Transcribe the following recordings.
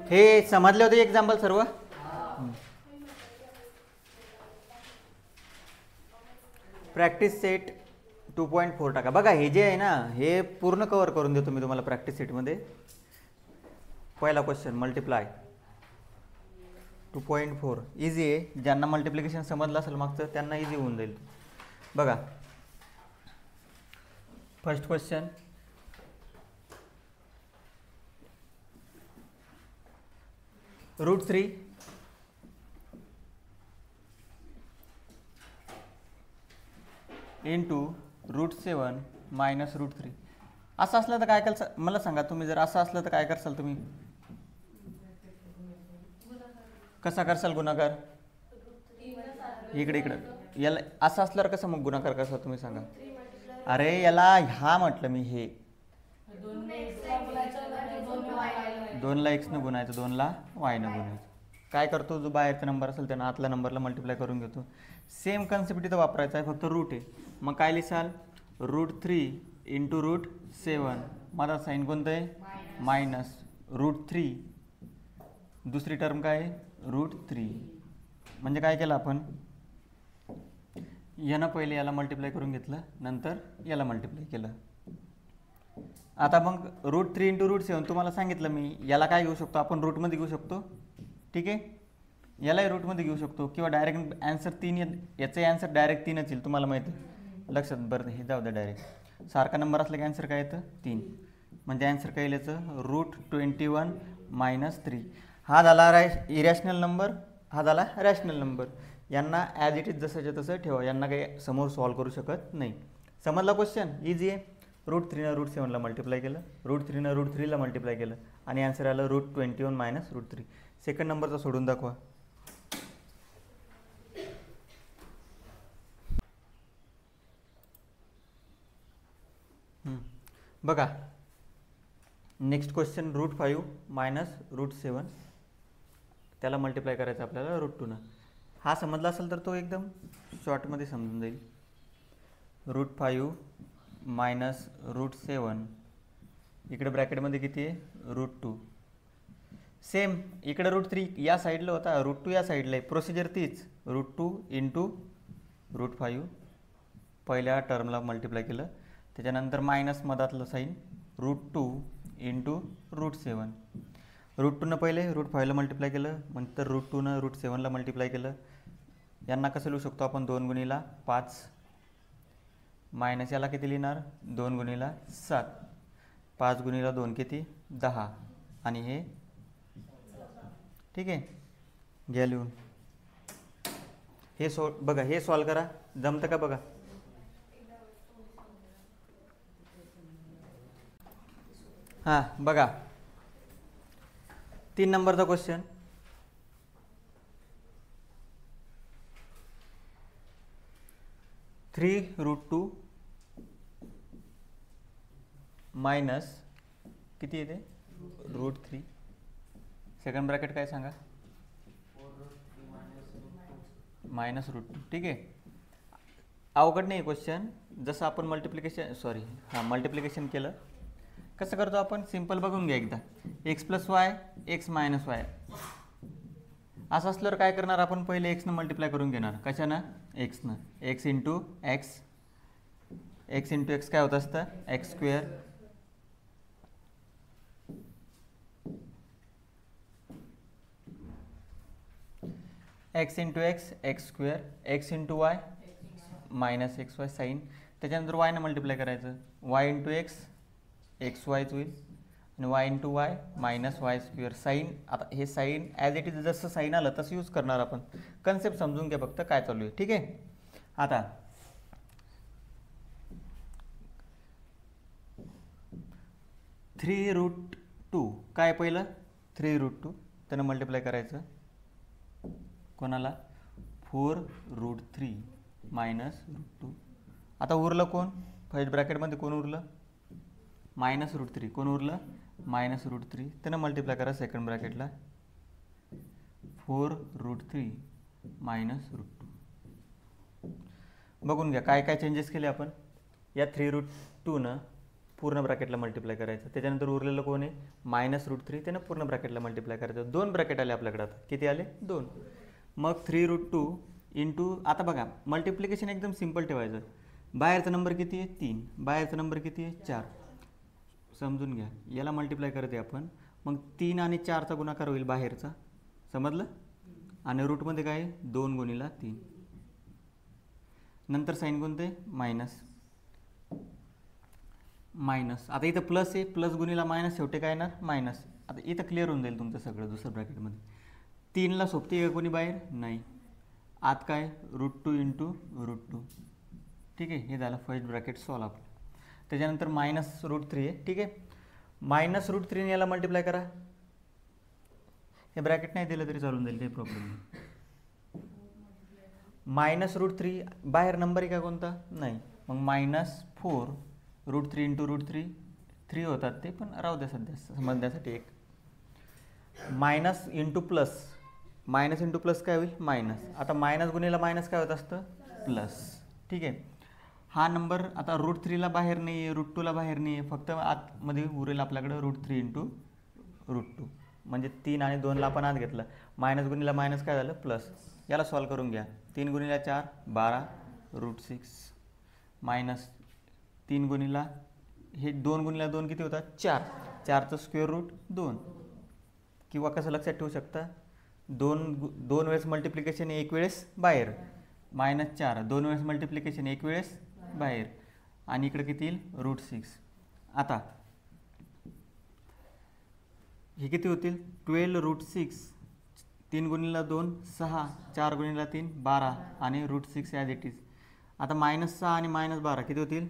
हे समजले होते एक्झाम्पल सर्व. प्रॅक्टिस सेट 2.4 टाका. बघा हे जे आहे ना हे पूर्ण कव्हर करून देतो मी तुम्हाला प्रॅक्टिस सेटमध्ये. पहिला क्वेश्चन मल्टिप्लाय 2.4 इझी आहे. ज्यांना मल्टिप्लिकेशन समजलं असेल मागचं त्यांना इझी होऊन जाईल. बघा फर्स्ट क्वेश्चन √3 इंटू √7 मायनस √3 असं असलं तर काय कराल मला सांगा तुम्ही. जर असं असलं तर काय करसाल तुम्ही? कसा करसाल गुणाकार? इकडे इकडं याला असं असल्यावर कसं मग गुणाकार कसा तुम्ही सांगा? अरे याला ह्या म्हटलं मी हे 2ला x न गुणायचं 2ला y न गुणायचं. काय करतो जो बाहेरचा नंबर असेल त्यानं आतल्या नंबरला मल्टिप्लाय करून घेतो. सेम कन्सेप्ट इथं वापरायचा आहे फक्त रूट आहे. मग काय लिहिसाल? √3 इंटू √7 माझा साईन कोणतं आहे? मायनस √3 दुसरी टर्म काय आहे? √3. म्हणजे काय केलं आपण? यानं पहिले याला मल्टिप्लाय करून घेतलं नंतर याला मल्टिप्लाय केलं. आता मग √3 इंटू √7 तुम्हाला सांगितलं मी. याला काय घेऊ शकतो आपण? रूटमध्ये घेऊ शकतो. ठीक आहे. यालाही रूटमध्ये घेऊ शकतो किंवा डायरेक्ट ॲन्सर 3 याचं ॲन्सर डायरेक्ट 3च येईल तुम्हाला माहिती आहे. लक्षात बरं हे जाऊ द्या. डायरेक्ट सारखा नंबर असला की ॲन्सर काय येतं? 3. म्हणजे ॲन्सर काय येईल याचं? √21 मायनस 3. हा झाला इरॅशनल नंबर, हा झाला रॅशनल नंबर. यांना ॲज इट इज जसंच्या तसं ठेवा. यांना काही समोर सॉल्व करू शकत नाही. समजला क्वेश्चन? इझी आहे. √3 न √7ला मल्टिप्लाय केलं, √3 न √3ला मल्टिप्लाय केलं आणि ॲन्सर आलं √21 मायनस √3. सेकंड नंबरचा सोडून दाखवा. बघा नेक्स्ट क्वेश्चन √5 मायनस √7 त्याला मल्टिप्लाय करायचं आपल्याला √2 न. हा समजला असेल तर तो एकदम शॉर्टमध्ये समजून जाईल. √5 मायनस √7 इकडे ब्रॅकेटमध्ये किती आहे? √2. सेम इकडे √3 या साईडला होता, √2 या साईडला आहे. प्रोसिजर तीच. √2 इंटू √5 पहिल्या टर्मला मल्टिप्लाय केलं त्याच्यानंतर मायनस मधातलं साईन √2 इंटू √7. √2 पहिले √5ला मल्टिप्लाय केलं नंतर √2 √7ला मल्टिप्लाय केलं. यांना कसं लिहू शकतो आपण? 2 गुणिला 5 मायनस याला किती लिहिणार? 2 गुणिला 7. 5 गुणिला 2 किती? 10 आणि हे ठीक आहे. घ्या लिहून. हे बघा हे सॉल्व करा. जमतं का बघा? हां बघा 3 नंबरचा क्वेश्चन. (3√2) मायनस किती येते? √3. सेकंड ब्रॅकेट काय सांगा? मायनस √2. ठीक आहे. अवघड नाही क्वेश्चन. जसं आपण मल्टिप्लिकेशन केलं कसं करतो आपण? सिम्पल बघून घ्या एकदा. x + y x - y असं असल्यावर काय करणार आपण? पहिले x न मल्टिप्लाय करून घेणार. कशानं? x न. x इंटू x काय होत असतं? x². x into x² x into y minus xy sign. त्याच्यानंतर y न मल्टिप्लाय करायचं. y इंटू x xyच होईल आणि y into y minus y² sign. आता हे साईन ॲज इट इज जसं साईन आलं तसं यूज करणार आपण. कन्सेप्ट समजून घ्या फक्त काय चालू आहे. ठीक आहे. आता 3√2 काय पहिलं? 3√2 त्यानं मल्टिप्लाय करायचं कोणाला? 4√3 मायनस √2. आता उरलं कोण? फर्स्ट ब्रॅकेटमध्ये कोण उरलं? मायनस √3. कोण उरलं? मायनस √3. त्यानं मल्टिप्लाय करा सेकंड ब्रॅकेटला 4√3 मायनस √2. बघून घ्या काय काय चेंजेस केले आपण. या 3√2 न पूर्ण ब्रॅकेटला मल्टिप्लाय करायचं. त्याच्यानंतर उरलेलं कोण आहे -√3 त्यानं पूर्ण ब्रॅकेटला मल्टिप्लाय करायचं. 2 ब्रॅकेट आले आपल्याकडे. आता किती आले 2. मग 3√2 इंटू आता बघा मल्टिप्लिकेशन एकदम सिम्पल ठेवायचं. बाहेरचा नंबर किती आहे 3, बाहेरचा नंबर किती आहे 4. समजून घ्या याला मल्टिप्लाय करते आपण. मग 3 आणि 4चा गुणाकार होईल बाहेरचा. समजलं. आणि रूटमध्ये काय 2 गुणिला 3. नंतर साईन कोणते मायनस. आता इथं प्लस आहे, प्लस गुणिला मायनस शेवटी काय येणार मायनस. आता इथं क्लिअर होऊन जाईल तुमचं सगळं दुसरं ब्रॅकेटमध्ये. 3ला सोबती आहे का कोणी बाहेर नाही. आत काय √2 इंटू √2. ठीक आहे. हे झालं फर्स्ट ब्रॅकेट सॉल्व आपलं. त्याच्यानंतर -√3 आहे. ठीक आहे. -√3 याला मल्टिप्लाय करा. हे ब्रॅकेट नाही दिलं तरी चालून जाईल काही प्रॉब्लेम नाही. -√3 बाहेर नंबर आहे का कोणता नाही. मग -4√3 इंटू √3 3 होतात ते पण राहू द्या सध्या समजण्यासाठी. एक minus into plus. Minus into plus काय होईल मायनस. आता मायनस गुणिला मायनस काय होत असतं प्लस. ठीक आहे. हा नंबर आता √3ला बाहेर नाही आहे, √2ला बाहेर नाही आहे. फक्त आतमध्ये उरेल आपल्याकडं √3 इंटू √2. म्हणजे 3 आणि 2ला आपण आत घेतलं. मायनस गुणिला मायनस काय झालं प्लस. याला सॉल्व करून घ्या. 3 गुणिला 4 12 √6 मायनस 3 गुणिला हे 2 गुणिला 2 किती होतात 4. 4चं स्क्वेअर रूट 2. किंवा कसं लक्षात ठेवू शकता 2 वेळेस मल्टिप्लिकेशन एक वेळेस बाहेर. -4 2 वेळेस मल्टिप्लिकेशन एक वेळेस बाहेर. आणि इकडे किती येईल √6. आता हे किती होतील 12 √6. 3 गुणिला 2 6 4 गुणिला 3 12 आणि √6 ॲज इट इज. आता -6 आणि -12 किती होतील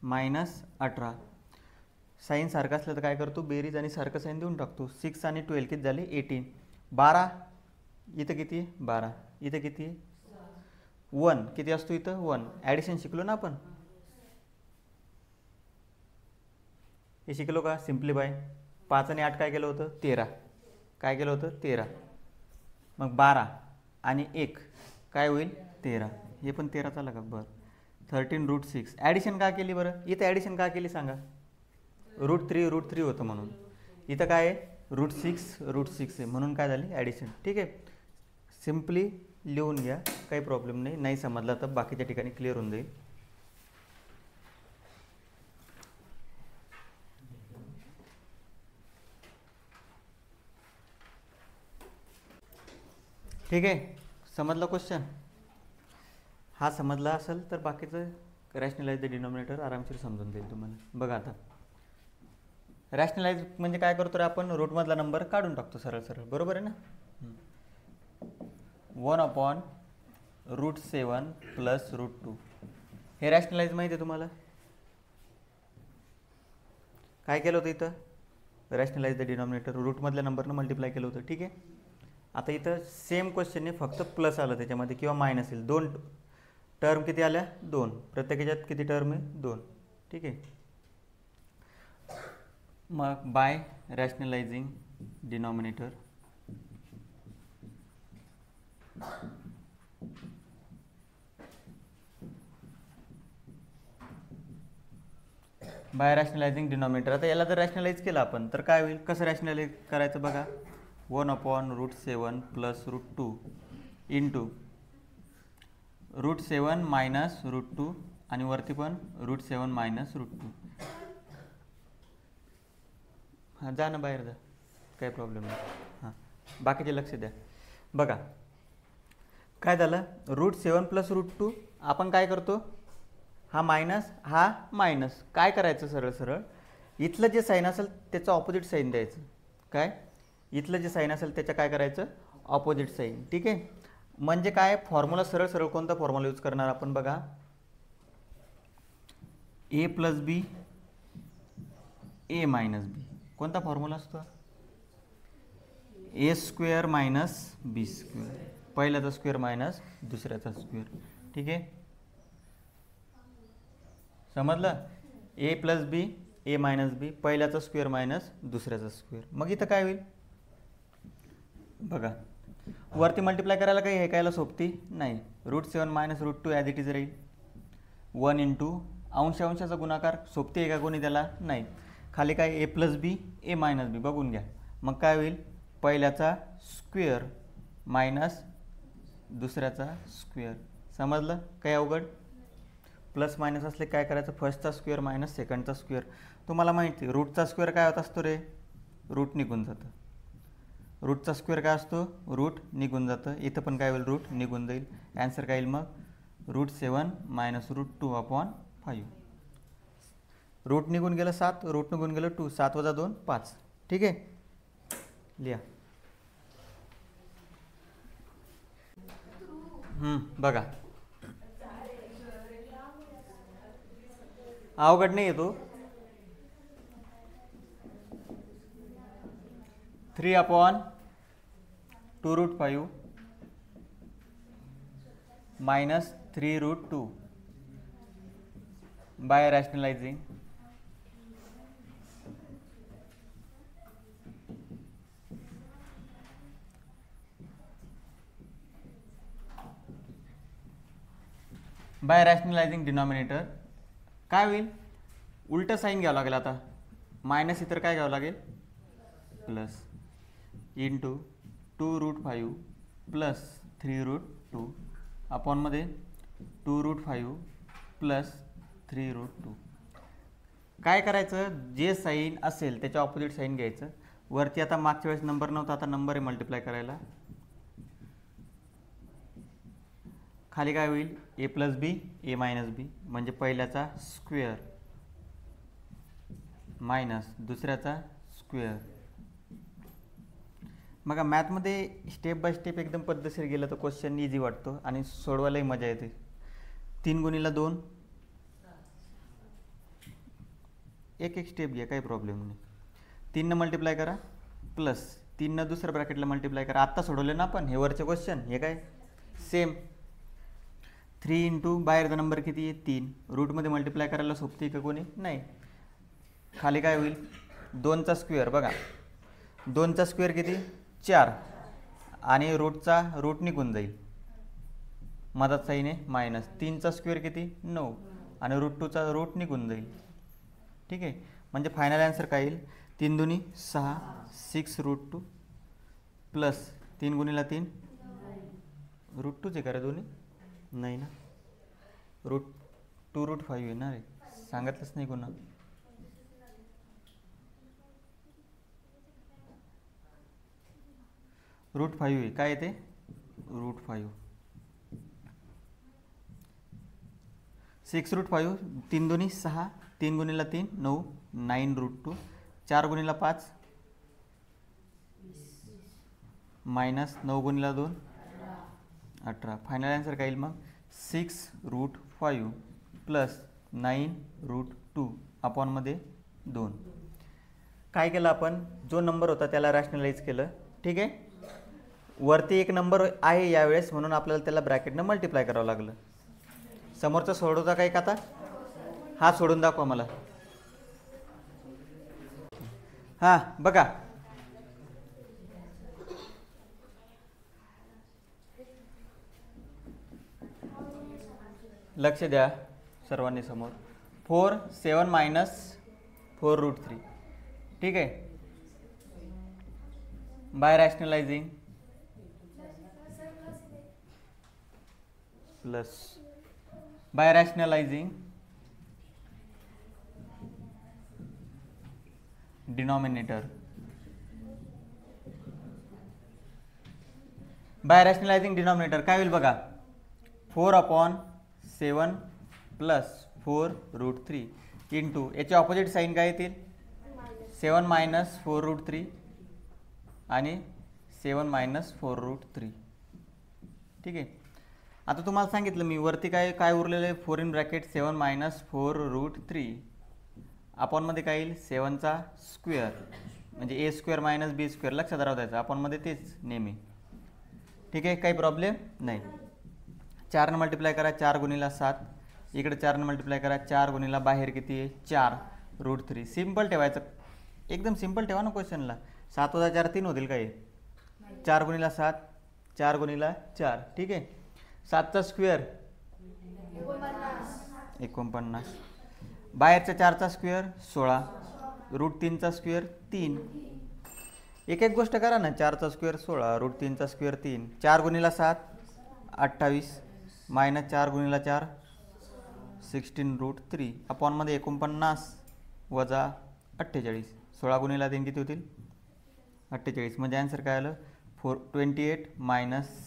-18. साईन सारखं असलं तर काय करतो बेरीज आणि सारखं साईन देऊन टाकतो. 6 आणि 12 किती झाले 18. 12 इथं किती आहे 12. इथं किती आहे 1. किती असतो इथं 1. ॲडिशन शिकलो ना आपण. हे शिकलो का सिम्प्लिफाय. 5 आणि 8 काय केलं होतं 13. काय केलं होतं 13. मग 12 आणि 1 काय होईल 13. हे पण 13 आलं का बरं. 13 √6. ॲडिशन का केली बरं. इथं ॲडिशन का केली सांगा. √3 होतं म्हणून. इथं काय आहे √6 आहे म्हणून काय झाली ॲडिशन. ठीक आहे. सिम्पली लिहून घ्या काही प्रॉब्लेम नाही. नाही समजला तर बाकीच्या ठिकाणी क्लिअर होऊन जाईल. ठीक आहे. समजला क्वेश्चन. हा समजला असेल तर बाकीचं रॅशनलाइज द डिनॉमिनेटर आरामशीर समजून जाईल तुम्हाला. बघा आता रॅशनलाइज म्हणजे काय करतो रे आपण रूटमधला नंबर काढून टाकतो सरळ सरळ. बरोबर आहे ना. 1/√7 प्लस √2. हे रॅशनलाइज माहिती आहे तुम्हाला. काय केलं होतं इथं रॅशनलाइज द डिनॉमिनेटर रूटमधल्या नंबरनं मल्टिप्लाय केलं होतं. ठीक आहे. आता इथं सेम क्वेश्चनने फक्त प्लस आलं त्याच्यामध्ये किंवा मायनस येईल. 2 टर्म किती आल्या 2. प्रत्येक ह्याच्यात किती टर्म आहे 2. ठीक आहे. मग by rationalising denominator by rationalising denominator. आता याला जर रॅशनलाइज केलं आपण तर काय होईल. कसं रॅशनलाइज करायचं बघा. 1/√7 प्लस √2 इंटू √7 मायनस √2 आणि वरती पण √7 मायनस √2. हां जा ना बाहेर जा काही प्रॉब्लेम नाही. हां बाकीचे लक्ष द्या. बघा काय झालं √7 प्लस √2. आपण काय करतो हा मायनस हा मायनस. काय करायचं सरळ सरळ इथलं जे साईन असेल त्याचं ऑपोजिट साईन द्यायचं. काय इथलं जे साईन असेल त्याचं काय करायचं ऑपोजिट साईन. ठीक आहे. म्हणजे काय फॉर्म्युला सरळ सरळ कोणता फॉर्म्युला यूज करणार आपण बघा. a plus B a minus B. कोणता फॉर्म्युला असतो a² मायनस b². पहिल्याचा स्क्वेअर मायनस दुसऱ्याचा स्क्वेअर. ठीक आहे. समजलं. a plus B a minus B पहिल्याचा स्क्वेअर मायनस दुसऱ्याचा स्क्वेअर. मग इथं काय होईल बघा. वरती मल्टिप्लाय करायला काही हे कायला सोबती नाही. √7 मायनस √2 ॲज इट इज राहील. 1 इंटू अंश अंशाचा गुणाकार सोबती आहे का कोणी त्याला? नाही. खाली काय ए प्लस बी ए मायनस बी बघून घ्या. मग काय होईल? पहिल्याचा स्क्वेअर मायनस दुसऱ्याचा स्क्वेअर. समजलं? काही अवघड? प्लस मायनस असले काय करायचं? फर्स्टचा स्क्वेअर मायनस सेकंडचा स्क्वेअर. तुम्हाला माहिती आहे रूटचा स्क्वेअर काय होत असतो रे? रूट निघून जातं. रूटचा स्क्वेअर काय असतो? रूट निघून जातं. इथं पण काय होईल? रूट निघून जाईल. ॲन्सर काय येईल मग? √7 - √2/5. रूट निघून गेलं 7, रूट निघून गेलं 2, 7 - 2 5. ठीक आहे, लिहा. बघा अवघड नाही येतो. 3/2√5 -3√2 by rationalizing डिनॉमिनेटर. काय होईल? उलटं साईन घ्यावं लागेल. आता मायनस इतर काय घ्यावं लागेल? Plus into 2√5 plus 3√2 अपॉनमध्ये 2√5 plus 3√2. काय करायचं? जे साईन असेल त्याच्या ऑपोजिट साईन घ्यायचं. वरती आता मागच्या वेळेस नंबर नव्हता, आता नंबर आहे मल्टिप्लाय करायला. खाली काय होईल? ए प्लस बी ए मायनस बी म्हणजे पहिल्याचा स्क्वेअर मायनस दुसऱ्याचा स्क्वेअर. बघा मॅथमध्ये स्टेप बाय स्टेप एकदम पद्धतशीर गेलं तर क्वेश्चन इझी वाटतो आणि सोडवायलाही मजा येते. 3 × 2 एक एक स्टेप घ्या, काही प्रॉब्लेम नाही. 3 न मल्टिप्लाय करा प्लस 3 न दुसऱ्या ब्रॅकेटला मल्टिप्लाय करा. आत्ता सोडवले ना आपण हे वरचे क्वेश्चन. हे काय सेम. 3 इंटू बाहेरचा नंबर किती आहे? 3. रूटमध्ये मल्टिप्लाय करायला सोबती का कोणी? नाही. खाली काय होईल? 2चा स्क्वेअर. बघा 2चा स्क्वेअर किती? 4 आणि रूट निघून जाईल. मधात साईन आहे मायनस. 3चा स्क्वेअर किती? 9 आणि √2चा रूट निघून जाईल. ठीक आहे, म्हणजे फायनल आन्सर काय येईल? 3 × 2 = 6 6√2 प्लस 3 × 3 √2 आहे का रे दोन्ही? नाही ना, √2√5 येणार आहे. सांगितलंच नाही कोणा. √5 आहे. काय येते? √5 6√5. 3 × 2 = 6 3 × 3 9 9√2 4 × 5 मायनस 9 × 2 18. फायनल आन्सर काय येईल मग? 6√5 प्लस 9√2 अपॉनमध्ये 2. काय केलं आपण? जो नंबर होता त्याला रॅशनलाइज केलं. ठीक आहे, वरती एक नंबर आहे यावेळेस म्हणून आपल्याला त्याला ब्रॅकेटनं मल्टिप्लाय करावं लागलं. समोरचा सोडवता काय का? आता हा सोडून दाखवा मला. हां बघा लक्ष द्या सर्वांनी समोर. 4 7 - 4√3. ठीक आहे, by rationalising plus by rationalising denominator. By rationalising denominator काय होईल बघा? 4/7 प्लस 4√3 इंटू याचे ऑपोजिट साईन काय येतील? 7 - 4√3 आणि 7 - 4√3. ठीक आहे, आता तुम्हाला सांगितलं मी वरती काय उरलेलं आहे? 4 इन ब्रॅकेट 7 - 4√3 अपॉनमध्ये काय येईल? 7चा स्क्वेअर म्हणजे a² - b². लक्षात राहू द्यायचं अपॉनमध्ये तेच नेहमी. ठीक आहे, काही प्रॉब्लेम नाही. 4 ने मल्टिप्लाय करा 4 × 7. इकडे 4 ने मल्टिप्लाय करा 4 × बाहेर किती आहे? 4√3. सिम्पल ठेवायचं, एकदम सिम्पल ठेवा ना क्वेश्चनला. 7 + 4 3 होतील काय? 4 × 7 4 × 4. ठीक आहे, 7चा स्क्वेअर 49 बाहेरच्या 4चा स्क्वेअर 16, √3चा स्क्वेअर 3. एक एक गोष्ट करा ना. 4चा स्क्वेअर 16, √3चा स्क्वेअर 3, 4 गुणिला 7 28, -4 गुणिला 4 16√3, अपॉनमध्ये 49 वजा 48, 16 गुणिला 3 किती होतील 48. म्हणजे आन्सर काय आलं 28 -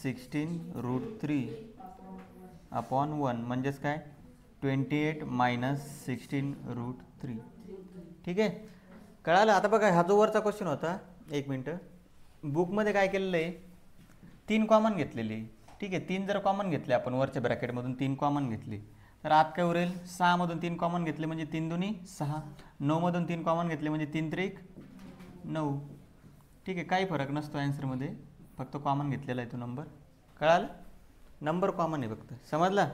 16√3 अपॉन 1. म्हणजेच काय 28 - 16√3. ठीक आहे, कळालं. आता बघा हा जो वरचा क्वेश्चन होता, एक मिनटं, बुकमध्ये काय केलेलं आहे 3 कॉमन घेतलेले आहे. ठीक आहे, 3 जर कॉमन घेतले आपण वरच्या ब्रॅकेटमधून 3 कॉमन घेतले तर आत काय उरेल 6 मधून 3 कॉमन घेतले म्हणजे 3 दुनी 6, 9 मधून 3 कॉमन घेतले म्हणजे 3 त्रिक 9. ठीक आहे, काही फरक नसतो आन्सरमध्ये, फक्त कॉमन घेतलेला आहे तो नंबर. कळालं, नंबर कॉमन आहे फक्त. समजला.